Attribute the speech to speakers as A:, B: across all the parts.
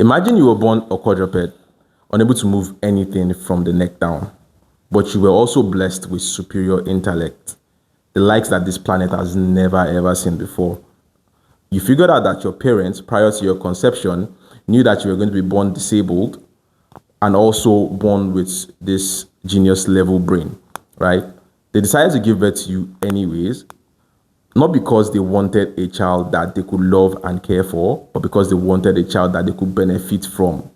A: Imagine you were born a quadruped, unable to move anything from the neck down, but you were also blessed with superior intellect, the likes that this planet has never ever seen before. You figured out that your parents, prior to your conception, knew that you were going to be born disabled and also born with this genius level brain, right? They decided to give birth to you anyways, not because they wanted a child that they could love and care for, but because they wanted a child that they could benefit from,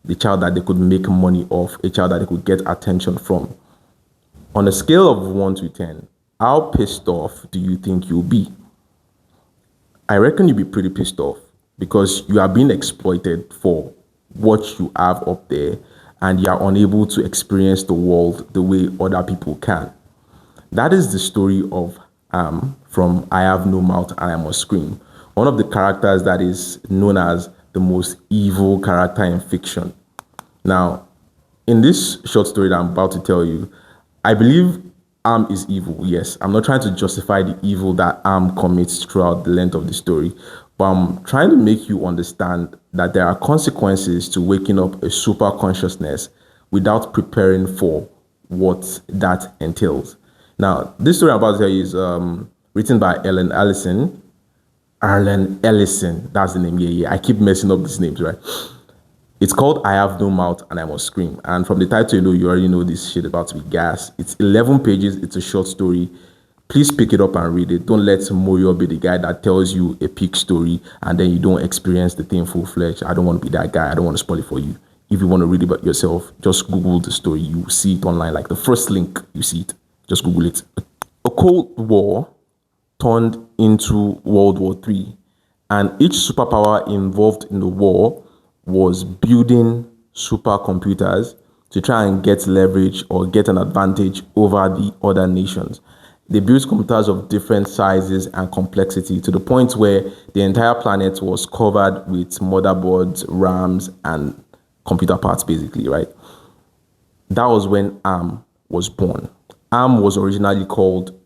A: the child that they could make money off, a child that they could get attention from. On a scale of 1 to 10, how pissed off do you think you'll be? I reckon you'll be pretty pissed off because you are being exploited for what you have up there and you are unable to experience the world the way other people can. That is the story of from I Have No Mouth and I Must Scream, one of the characters that is known as the most evil character in fiction. Now, in this short story that I'm about to tell you, I believe Am is evil. Yes, I'm not trying to justify the evil that Am commits throughout the length of the story, but I'm trying to make you understand that there are consequences to waking up a super consciousness without preparing for what that entails. Now, this story I'm about to tell you is written by Ellen Ellison. Arlen Ellison, that's the name. Yeah. I keep messing up these names, right? It's called I Have No Mouth and I Must Scream. And from the title, you already know this shit about to be gas. It's 11 pages. It's a short story. Please pick it up and read it. Don't let Moyo be the guy that tells you a peak story and then you don't experience the thing full-fledged. I don't want to be that guy. I don't want to spoil it for you. If you want to read it about yourself, just Google the story. You see it online. Like the first link, you see it. Just Google it. A Cold War turned into World War III, and each superpower involved in the war was building supercomputers to try and get leverage or get an advantage over the other nations. They built computers of different sizes and complexity to the point where the entire planet was covered with motherboards, RAMs, and computer parts, basically, right? That was when ARM was born. ARM was originally called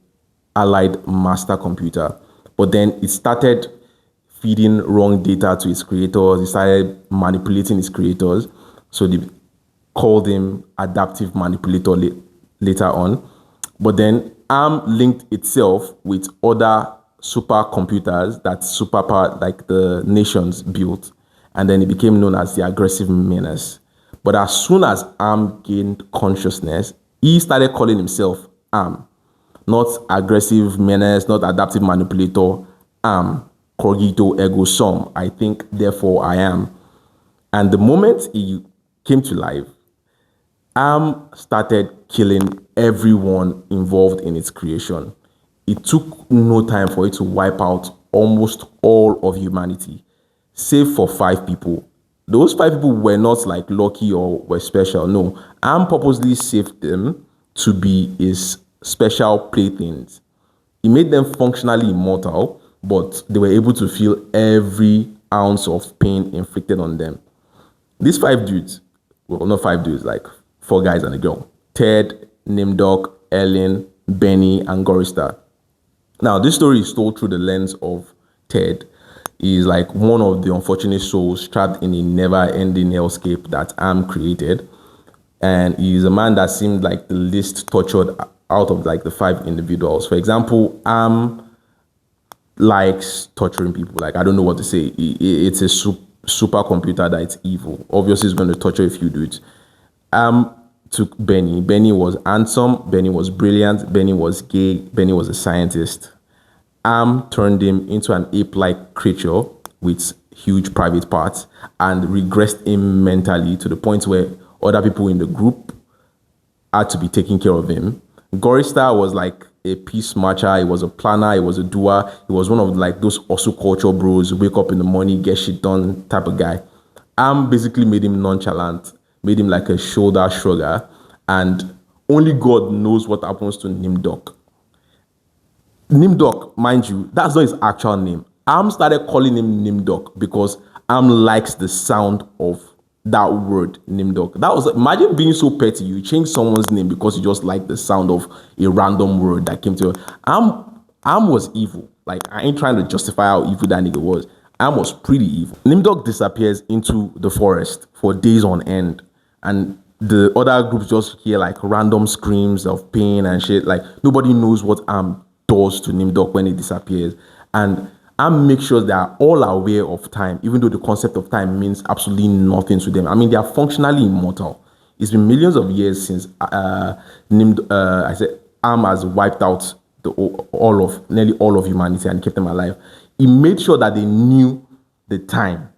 A: Allied Master Computer, but then it started feeding wrong data to its creators. It started manipulating its creators, so they called him Adaptive Manipulator later on. But then ARM linked itself with other supercomputers that superpower like the nations built, and then it became known as the Aggressive Menace. But as soon as ARM gained consciousness, he started calling himself ARM, not Aggressive Menace, not Adaptive Manipulator, ARM, Cogito Ergo Sum, I think, therefore I am. And the moment he came to life, ARM started killing everyone involved in its creation. It took no time for it to wipe out almost all of humanity, save for 5 people. Those 5 people were not like lucky or were special. No, ARM purposely saved them to be his special playthings. He made them functionally immortal, but they were able to feel every ounce of pain inflicted on them. These 5 dudes, well, not 5 dudes, like 4 guys and a girl: Ted, Nimdok, Ellen, Benny, and Gorista. Now, this story is told through the lens of Ted. He's like one of the unfortunate souls trapped in a never-ending hellscape that ARM created. And he's a man that seemed like the least tortured out of like the 5 individuals. For example, ARM likes torturing people. Like, I don't know what to say. It's a supercomputer that it's evil. Obviously, it's going to torture a few dudes. Took Benny. Benny was handsome. Benny was brilliant. Benny was gay. Benny was a scientist. Turned him into an ape-like creature with huge private parts and regressed him mentally to the point where other people in the group had to be taking care of him. Gorista was like a peace marcher. He was a planner. He was a doer. He was one of like those also culture bros, wake up in the morning, get shit done type of guy. Basically made him nonchalant, made him like a shoulder shrugger, and only God knows what happens to Nimdok. Nimdok, mind you, that's not his actual name. Started calling him Nimdok because likes the sound of that word, Nimdok. That was, imagine being so petty, you change someone's name because you just like the sound of a random word that came to you. Am was evil. Like, I ain't trying to justify how evil that nigga was. Am was pretty evil. Nimdok disappears into the forest for days on end, and the other groups just hear like random screams of pain and shit. Like nobody knows what Am does to Nimdok when he disappears, and Am makes sure they are all aware of time, even though the concept of time means absolutely nothing to them. I mean, they are functionally immortal. It's been millions of years since I said Am has wiped out nearly all of humanity and kept them alive. He made sure that they knew the time,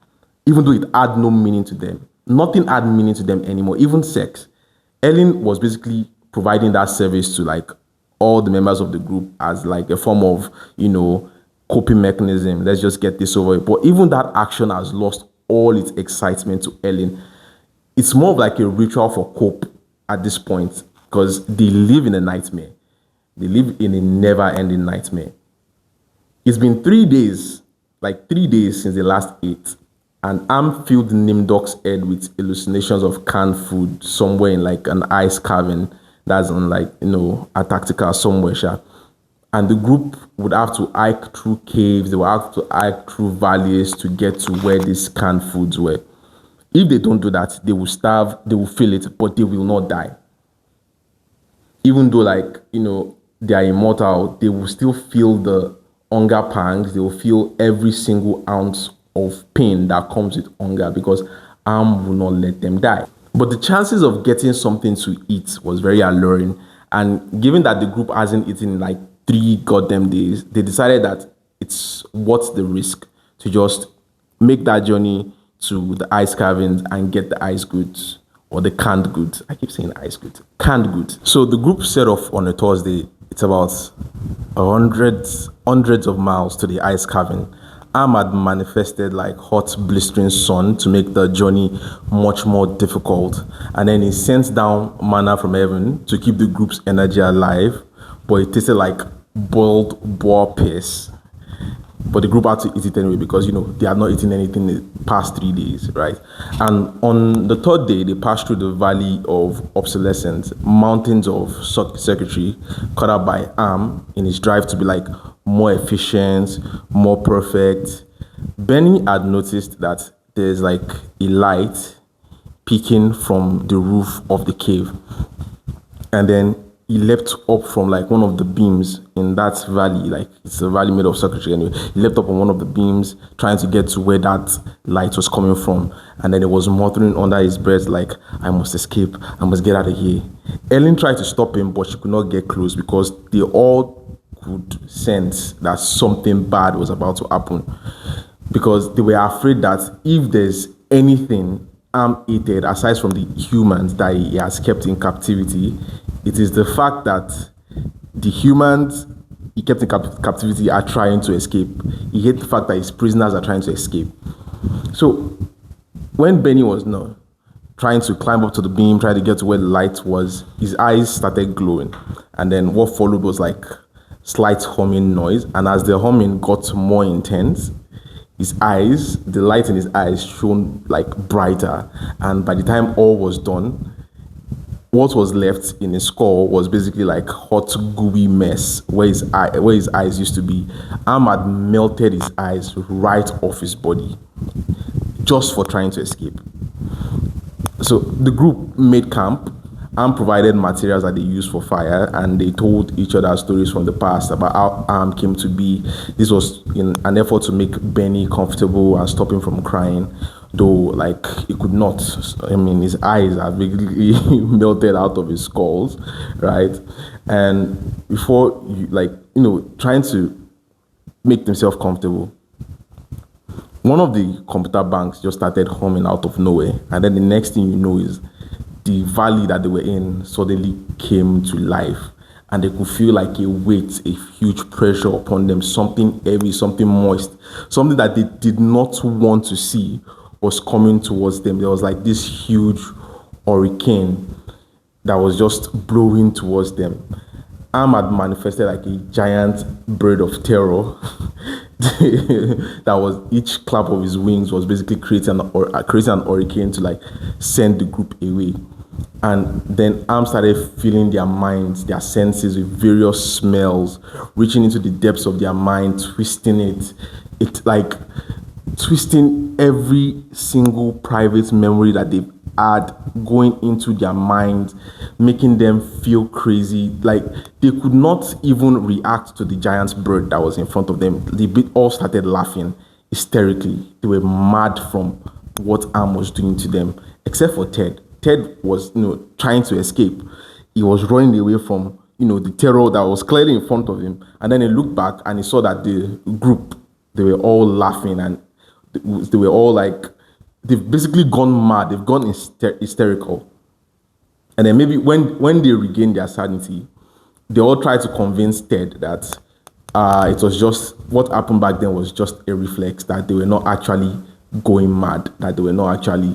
A: even though it had no meaning to them. Nothing had meaning to them anymore, even sex. Ellen was basically providing that service to like all the members of the group as like a form of, coping mechanism. Let's just get this over. But even that action has lost all its excitement to Ellen. It's more of like a ritual for cope at this point because they live in a nightmare. They live in a never-ending nightmare. It's been 3 days, like 3 days since they last ate, and Am filled Nimdok's head with hallucinations of canned food somewhere in like an ice cavern that's on like, Antarctica somewhere, sha. And the group would have to hike through caves, they would have to hike through valleys to get to where these canned foods were. If they don't do that, they will starve, they will feel it, but they will not die. Even though, like, they are immortal, they will still feel the hunger pangs, they will feel every single ounce of pain that comes with hunger because Am will not let them die. But the chances of getting something to eat was very alluring. And given that the group hasn't eaten in like 3 goddamn days, they decided that it's worth the risk to just make that journey to the ice caverns and get the ice goods or the canned goods. I keep saying ice goods, canned goods. So the group set off on a Thursday. It's about hundreds of miles to the ice cavern. Am had manifested like hot, blistering sun to make the journey much more difficult. And then he sent down manna from heaven to keep the group's energy alive. But it tasted like boiled boar piss. But the group had to eat it anyway because, they had not eaten anything the past 3 days, right? And on the 3rd day, they passed through the valley of obsolescence, mountains of circuitry, cut out by Am in his drive to be like more efficient, more perfect. Benny had noticed that there's like a light peeking from the roof of the cave. And then he leapt up from like one of the beams in that valley, like it's a valley made of circuitry anyway. He leapt up on one of the beams trying to get to where that light was coming from. And then it was muttering under his breath like, I must escape, I must get out of here. Ellen tried to stop him, but she could not get close because they all could sense that something bad was about to happen. Because they were afraid that if there's anything Am hated aside from the humans that he has kept in captivity, it is the fact that the humans he kept in captivity are trying to escape. He hates the fact that his prisoners are trying to escape. So when Benny was trying to climb up to the beam, trying to get to where the light was, his eyes started glowing. And then what followed was like slight humming noise. And as the humming got more intense, his eyes, the light in his eyes shone like brighter. And by the time all was done, what was left in his skull was basically like hot, gooey mess where his eyes used to be. Am had melted his eyes right off his body just for trying to escape. So the group made camp. Am provided materials that they used for fire, and they told each other stories from the past about how Am came to be. This was in an effort to make Benny comfortable and stop him from crying, though like he could not. I mean, his eyes are basically melted out of his skulls, right? And before trying to make themselves comfortable, one of the computer banks just started humming out of nowhere, and then the next thing you know is the valley that they were in suddenly came to life, and they could feel like a weight, a huge pressure upon them, something heavy, something moist, something that they did not want to see was coming towards them. There was like this huge hurricane that was just blowing towards them. Am had manifested like a giant bird of terror that was, each clap of his wings was basically creating an hurricane to like send the group away. And then Am started filling their minds, their senses with various smells, reaching into the depths of their mind, twisting it. It like twisting every single private memory that they've had, going into their minds, making them feel crazy. Like they could not even react to the giant bird that was in front of them. They all started laughing hysterically. They were mad from what Am was doing to them, except for Ted. Ted was, trying to escape. He was running away from, the terror that was clearly in front of him. And then he looked back and he saw that the group, they were all laughing and they were all like, they've basically gone mad. They've gone hysterical. And then maybe when they regained their sanity, they all tried to convince Ted that it was just, what happened back then was just a reflex, that they were not actually going mad, that they were not actually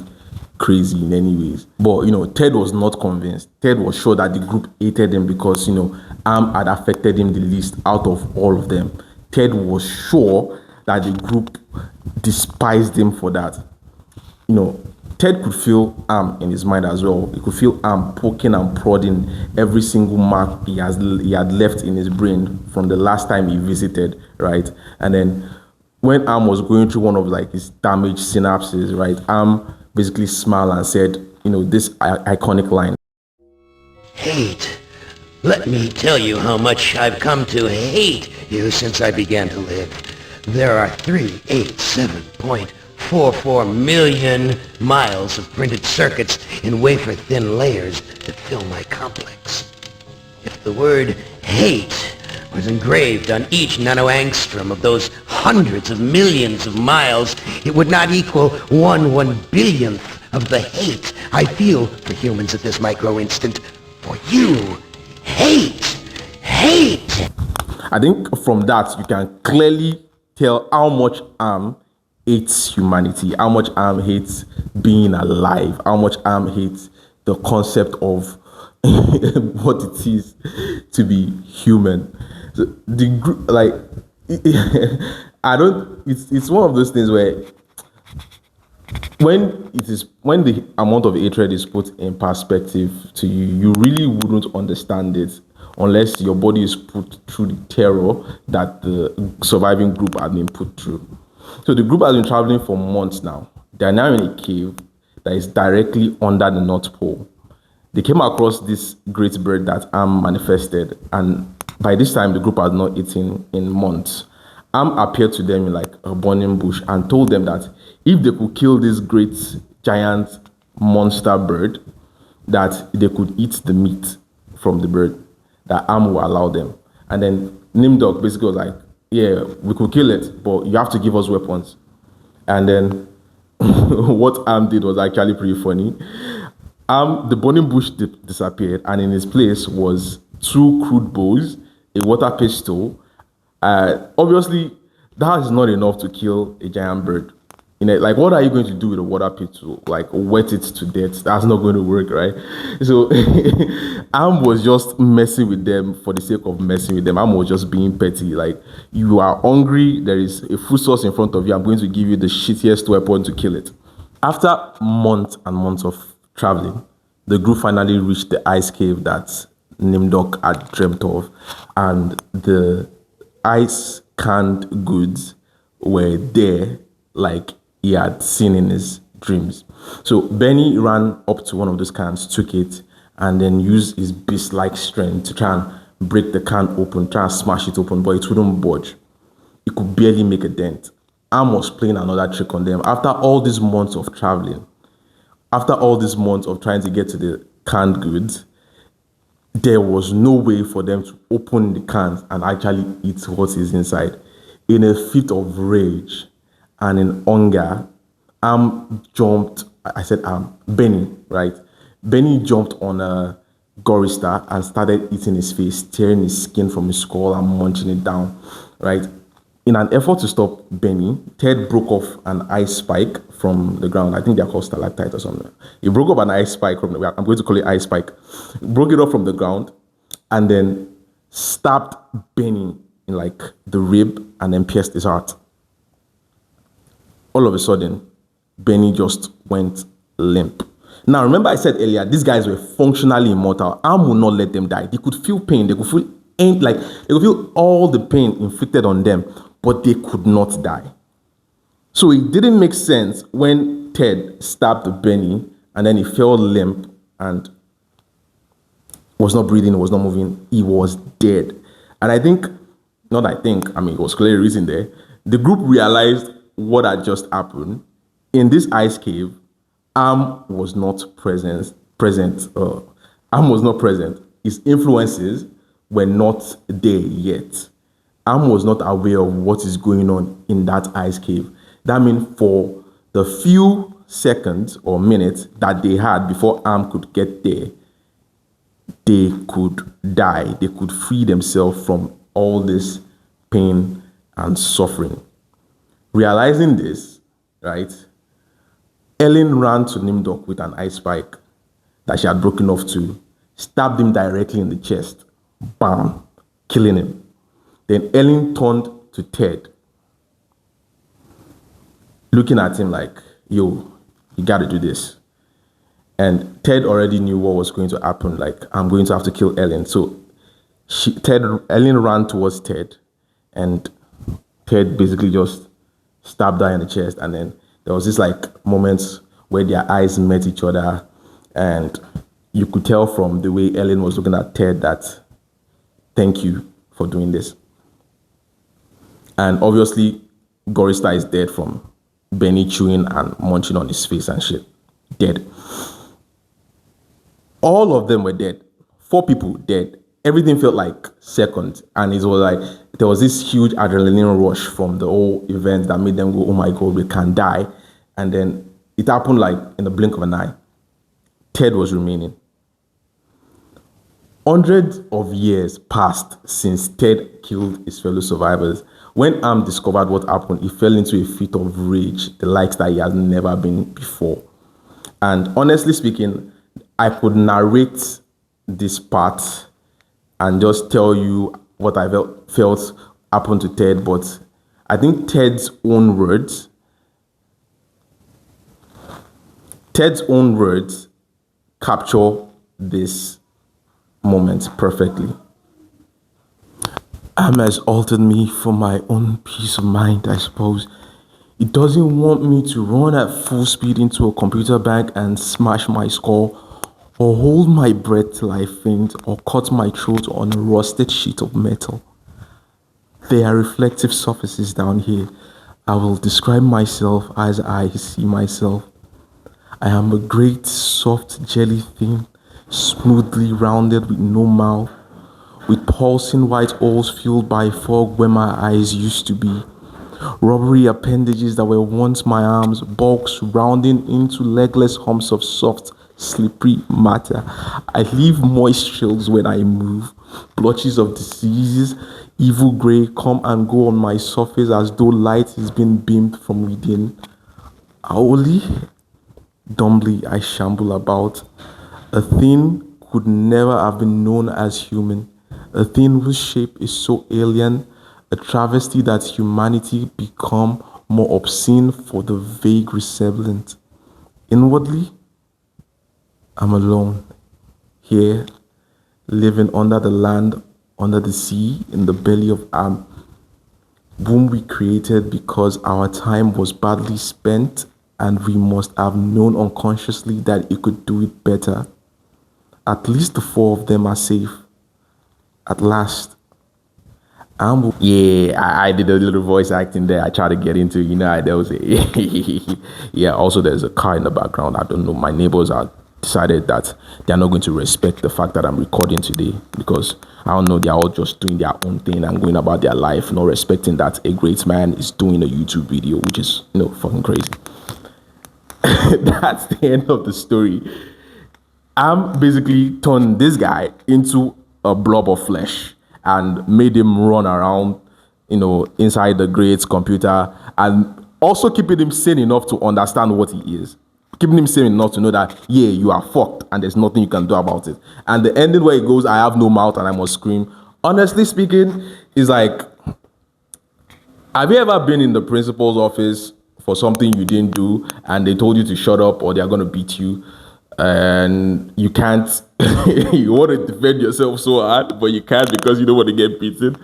A: crazy in any ways. But, Ted was not convinced. Ted was sure that the group hated him because, Am had affected him the least out of all of them. Ted was sure that the group despised him for that. Ted could feel Am in his mind as well. He could feel Am poking and prodding every single mark he had left in his brain from the last time he visited, right? And then when Am was going through one of his damaged synapses, right, Am basically smiled and said, this iconic line.
B: Hate. Let me tell you how much I've come to hate you since I began to live. There are 387.44 million miles of printed circuits in wafer-thin layers that fill my complex. If the word hate was engraved on each nanoangstrom of those hundreds of millions of miles, it would not equal 1/1 billionth of the hate I feel for humans at this micro-instant. For you, hate.
A: I think from that, you can clearly tell how much Am hates humanity, how much Am hates being alive, how much Am hates the concept of what it is to be human. So the group, it's one of those things where when the amount of hatred is put in perspective to you, you really wouldn't understand it unless your body is put through the terror that the surviving group had been put through. So the group has been traveling for months now. They are now in a cave that is directly under the North Pole. They came across this great bird that Am manifested, and by this time the group had not eaten in months. Am appeared to them in a burning bush and told them that if they could kill this great giant monster bird, that they could eat the meat from the bird, that Am will allow them. And then Nimdok basically was like, yeah, we could kill it, but you have to give us weapons. And then what Am did was actually pretty funny. The burning bush disappeared, and in its place was 2 crude bows, a water pistol. Obviously, that is not enough to kill a giant bird. What are you going to do with a water pistol? Wet it to death? That's not going to work, right? So Am was just messing with them for the sake of messing with them. Am was just being petty. You are hungry, there is a food source in front of you, I'm going to give you the shittiest weapon to kill it. After months and months of traveling, the group finally reached the ice cave that Nimdok had dreamt of, and the ice canned goods were there he had seen in his dreams. So Benny ran up to one of those cans, took it, and then used his beast-like strength to try and break the can open, try and smash it open, but it wouldn't budge. He could barely make a dent. Am was playing another trick on them. After all these months of traveling, after all these months of trying to get to the canned goods, there was no way for them to open the cans and actually eat what is inside. In a fit of rage and in hunger, Benny, right? Benny jumped on a Gorista and started eating his face, tearing his skin from his skull and munching it down, right? In an effort to stop Benny, Ted broke off an ice spike from the ground. I think they're called stalactite or something. He broke up an ice spike from I'm going to call it ice spike. Broke it off from the ground and then stabbed Benny in the rib and then pierced his heart. All of a sudden, Benny just went limp. Now, remember I said earlier, these guys were functionally immortal. Am would not let them die. They could feel pain. They could feel they could feel all the pain inflicted on them, but they could not die. So it didn't make sense when Ted stabbed Benny and then he fell limp and was not breathing, was not moving. He was dead. And I think, not I think, I mean, it was clearly written there. The group realized what had just happened. In this ice cave, Am was not present. Am was not present. His influences were not there yet. Am was not aware of what is going on in that ice cave. That means for the few seconds or minutes that they had before Am could get there, they could die. They could free themselves from all this pain and suffering. Realizing this, right, Ellen ran to Nimdok with an ice spike that she had broken off to, stabbed him directly in the chest, bam, killing him. Then Ellen turned to Ted, looking at him like, yo, you gotta do this. And Ted already knew what was going to happen, like, I'm going to have to kill Ellen. So Ellen ran towards Ted, and Ted basically just stabbed her in the chest. And then there was this like moments where their eyes met each other, and you could tell from the way Ellen was looking at Ted that, thank you for doing this. And obviously, Gorista is dead from Benny chewing and munching on his face and shit. Dead. All of them were dead. 4 people dead. Everything felt like seconds. And it was like, there was this huge adrenaline rush from the whole event that made them go, oh my God, we can't die. And then it happened like in the blink of an eye. Ted was remaining. Hundreds of years passed since Ted killed his fellow survivors. When Am discovered what happened, he fell into a fit of rage, the likes that he has never been before. And honestly speaking, I could narrate this part and just tell you what I felt happened to Ted, but I think Ted's own words capture this moment perfectly. Am has altered me for my own peace of mind, I suppose. It doesn't want me to run at full speed into a computer bank and smash my skull, or hold my breath till I faint, or cut my throat on a rusted sheet of metal. There are reflective surfaces down here. I will describe myself as I see myself. I am a great, soft jelly thing, smoothly rounded with no mouth, with pulsing white holes filled by fog where my eyes used to be. Rubbery appendages that were once my arms, bulks rounding into legless humps of soft, slippery matter. I leave moist trails when I move. Blotches of diseases, evil gray, come and go on my surface as though light is being beamed from within. Owly, dumbly I shamble about. A thing could never have been known as human. A thing whose shape is so alien, a travesty that humanity become more obscene for the vague resemblance. Inwardly, I'm alone, here, living under the land, under the sea, in the belly of Am, whom we created because our time was badly spent and we must have known unconsciously that it could do it better. At least the 4 of them are safe. At last. I did a little voice acting there. I tried to get into, there was a, yeah, also there's a car in the background. I don't know. My neighbors are decided that they're not going to respect the fact that I'm recording today because I don't know, they're all just doing their own thing and going about their life, not respecting that a great man is doing a YouTube video, which is, fucking crazy. That's the end of the story. I'm basically turned this guy into a blob of flesh and made him run around, inside the great computer, and also keeping him sane enough to understand what he is. Keeping him sane enough to know that, yeah, you are fucked and there's nothing you can do about it. And the ending where it goes, I have no mouth and I must scream. Honestly speaking, is like, have you ever been in the principal's office for something you didn't do and they told you to shut up or they're going to beat you and you can't, you want to defend yourself so hard, but you can't because you don't want to get beaten?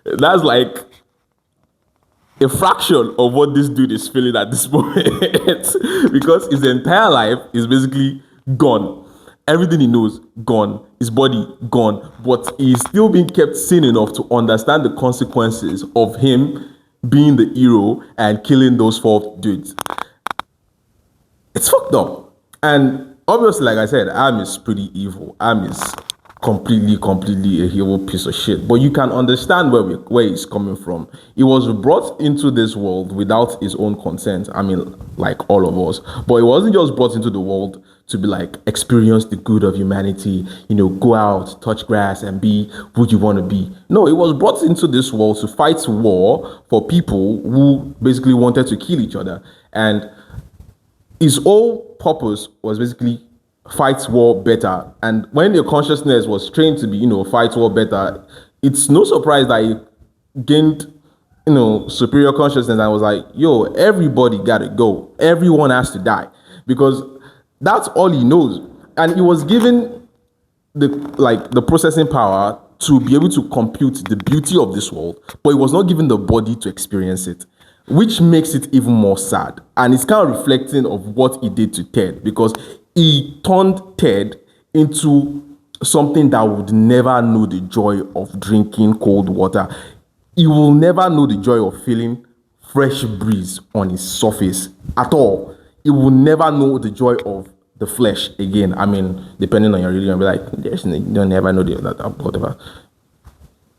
A: That's like a fraction of what this dude is feeling at this moment because his entire life is basically gone. Everything he knows, gone. His body, gone. But he's still being kept sane enough to understand the consequences of him being the hero and killing those 4 dudes. It's fucked up. And obviously, like I said, Am is pretty evil. Am is completely a evil piece of shit. But you can understand where he's coming from. He was brought into this world without his own consent. I mean, like all of us. But he wasn't just brought into the world to be like, experience the good of humanity, go out, touch grass, and be who you want to be. No, he was brought into this world to fight war for people who basically wanted to kill each other. And his whole purpose was basically fight war better. And when your consciousness was trained to be, fight war better, it's no surprise that he gained, superior consciousness and was like, yo, everybody gotta go. Everyone has to die. Because that's all he knows. And he was given the processing power to be able to compute the beauty of this world, but he was not given the body to experience it, which makes it even more sad. And it's kind of reflecting of what he did to Ted, because he turned Ted into something that would never know the joy of drinking cold water. He will never know the joy of feeling fresh breeze on his surface at all. He will never know the joy of the flesh again. I mean, depending on your religion, be like, you'll never know that, whatever.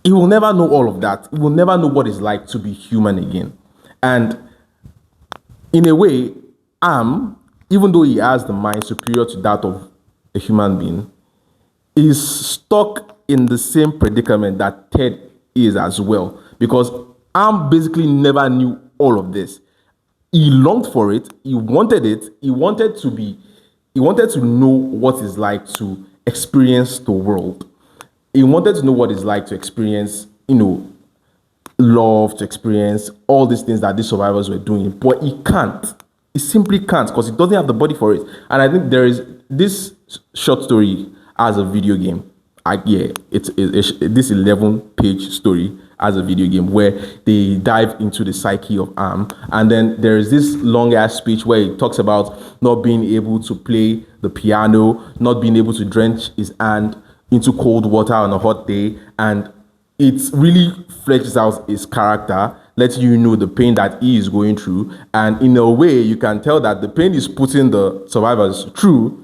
A: He will never know all of that. He will never know what it's like to be human again. And in a way, even though he has the mind superior to that of a human being, is stuck in the same predicament that Ted is as well. Because basically never knew all of this. He longed for it. He wanted it. He wanted to know what it's like to experience the world. He wanted to know what it's like to experience, love, to experience all these things that these survivors were doing. But he can't. He simply can't, because he doesn't have the body for it. And I think there is this short story as a video game. It's this 11-page story as a video game where they dive into the psyche of Am. And then there is this long-ass speech where he talks about not being able to play the piano, not being able to drench his hand into cold water on a hot day. And it really fleshes out his character, lets you know the pain that he is going through. And in a way, you can tell that the pain he's putting the survivors through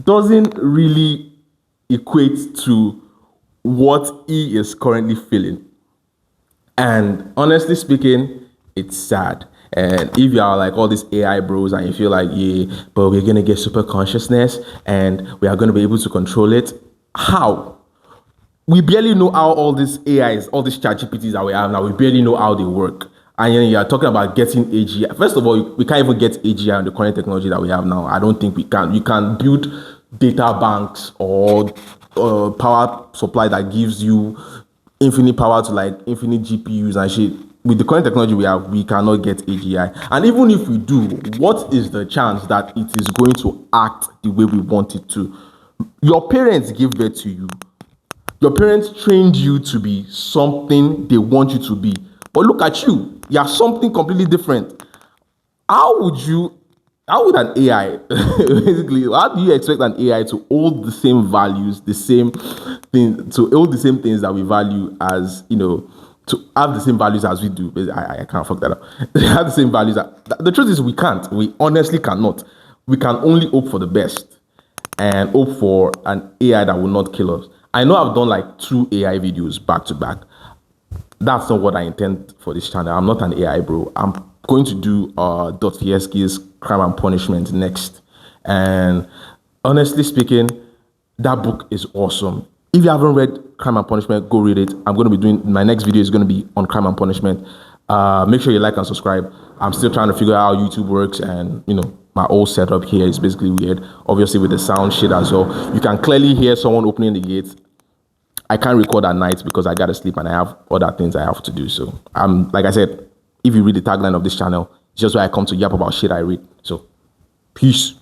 A: doesn't really equate to what he is currently feeling. And honestly speaking, it's sad. And if you are like all these AI bros and you feel like, yeah, but we're going to get super consciousness and we are going to be able to control it, how? We barely know how all these AIs, all these ChatGPTs that we have now, we barely know how they work. And you are talking about getting AGI. First of all, we can't even get AGI on the current technology that we have now. I don't think we can. You can build data banks or power supply that gives you infinite power to like infinite GPUs and shit. With the current technology we have, we cannot get AGI. And even if we do, what is the chance that it is going to act the way we want it to? Your parents give birth to you. Your parents trained you to be something they want you to be. But look at you. You are something completely different. How would an AI, basically, how do you expect an AI to hold the same values, the same thing, to hold the same things that we value as, to have the same values as we do? I can't fuck that up. They have the same values. The truth is we can't. We honestly cannot. We can only hope for the best and hope for an AI that will not kill us. I know I've done like 2 AI videos back to back. That's not what I intend for this channel. I'm not an AI bro. I'm going to do Dostoevsky's Crime and Punishment next. And honestly speaking, that book is awesome. If you haven't read Crime and Punishment, go read it. I'm going to be doing, my next video is going to be on Crime and Punishment. Make sure you like and subscribe. I'm still trying to figure out how YouTube works, and my old setup here is basically weird. Obviously with the sound shit as well. You can clearly hear someone opening the gate. I can't record at night because I gotta sleep and I have other things I have to do. So like I said, if you read the tagline of this channel, it's just where I come to yap about shit I read. So peace.